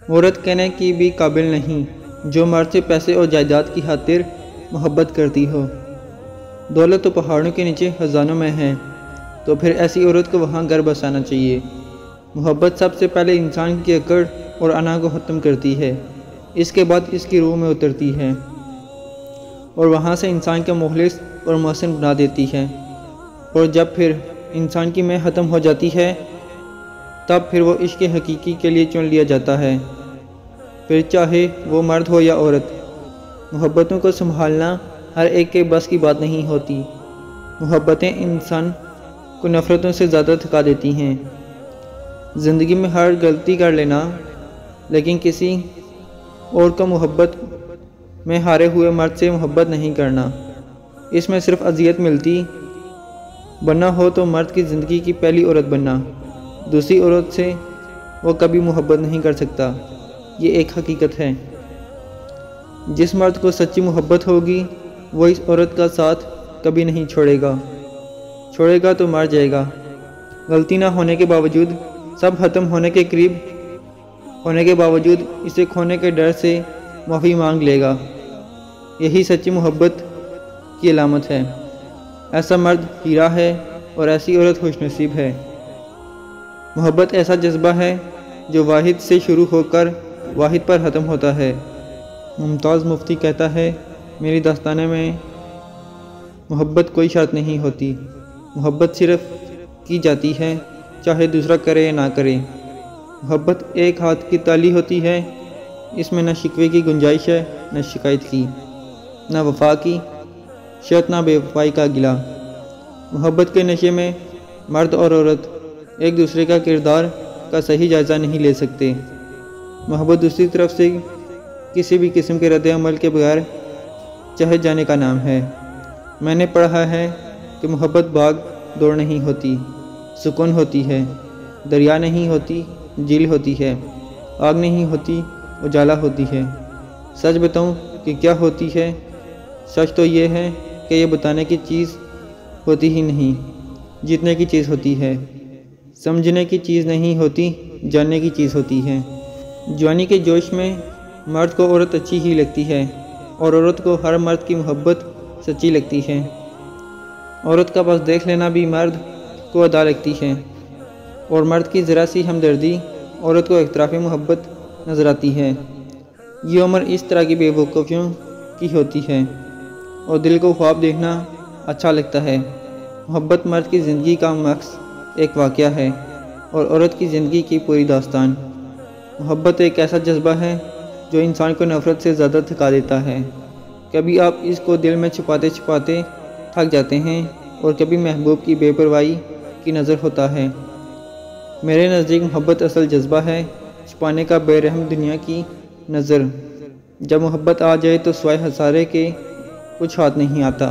औरत कहने की भी काबिल नहीं जो मर्द से पैसे और जायदाद की खातिर मोहब्बत करती हो। दौलत तो पहाड़ों के नीचे खजानों में है, तो फिर ऐसी औरत को वहाँ घर बसाना चाहिए। मोहब्बत सबसे पहले इंसान की अकड़ और अना को ख़त्म करती है, इसके बाद इसकी रूह में उतरती है और वहाँ से इंसान को मुखलिस और मोहसिन बना देती है। और जब फिर इंसान की मैं ख़त्म हो जाती है, तब फिर वो इश्क हकीकी के लिए चुन लिया जाता है, फिर चाहे वो मर्द हो या औरत। मोहब्बतों को संभालना हर एक के बस की बात नहीं होती। मोहब्बतें इंसान को नफ़रतों से ज़्यादा थका देती हैं। ज़िंदगी में हर गलती कर लेना, लेकिन किसी और को मोहब्बत में हारे हुए मर्द से मोहब्बत नहीं करना, इसमें सिर्फ अजियत मिलती। बनना हो तो मर्द की ज़िंदगी की पहली औरत बनना, दूसरी औरत से वो कभी मोहब्बत नहीं कर सकता। ये एक हकीकत है। जिस मर्द को सच्ची मोहब्बत होगी वो इस औरत का साथ कभी नहीं छोड़ेगा तो मर जाएगा। गलती ना होने के बावजूद, सब खत्म होने के करीब होने के बावजूद इसे खोने के डर से माफ़ी मांग लेगा। यही सच्ची मोहब्बत की अलामत है। ऐसा मर्द हीरा है और ऐसी औरत खुशनसीब है। मोहब्बत ऐसा जज्बा है जो वाहिद से शुरू होकर वाहिद पर ख़त्म होता है। मुमताज़ मुफ्ती कहता है, मेरी दास्ताने में मोहब्बत कोई शर्त नहीं होती। मोहब्बत सिर्फ की जाती है, चाहे दूसरा करे या ना करे। मोहब्बत एक हाथ की ताली होती है, इसमें न शिकवे की गुंजाइश है, न शिकायत की, न वफा की शर्त, न बेवफाई का गिला। मोहब्बत के नशे में मर्द और औरत एक दूसरे का किरदार का सही जायज़ा नहीं ले सकते। मोहब्बत दूसरी तरफ से किसी भी किस्म के रद्द अमल के बगैर चाहे जाने का नाम है। मैंने पढ़ा है कि मोहब्बत भाग दौड़ नहीं होती, सुकून होती है। दरिया नहीं होती, झील होती है। आग नहीं होती, उजाला होती है। सच बताऊं कि क्या होती है? सच तो ये है कि ये बताने की चीज़ होती ही नहीं, जीतने की चीज़ होती है। समझने की चीज़ नहीं होती, जानने की चीज़ होती है। जवानी के जोश में मर्द को औरत अच्छी ही लगती है और औरत को हर मर्द की मोहब्बत सच्ची लगती है। औरत का बस देख लेना भी मर्द को अदा लगती है और मर्द की ज़रा सी हमदर्दी औरत को इख्तराफ़ मोहब्बत नज़र आती है। ये उम्र इस तरह की बेवकूफ़ियों की होती है और दिल को ख्वाब देखना अच्छा लगता है। मोहब्बत मर्द की ज़िंदगी का मकसद एक वाक़या है और औरत की ज़िंदगी की पूरी दास्तान। मोहब्बत एक ऐसा जज्बा है जो इंसान को नफ़रत से ज़्यादा थका देता है। कभी आप इसको दिल में छुपाते छुपाते थक जाते हैं और कभी महबूब की बेपरवाही की नज़र होता है। मेरे नज़दीक मोहब्बत असल जज्बा है, छुपाने का बेरहम दुनिया की नज़र। जब मोहब्बत आ जाए तो स्वाय हसारे के कुछ हाथ नहीं आता।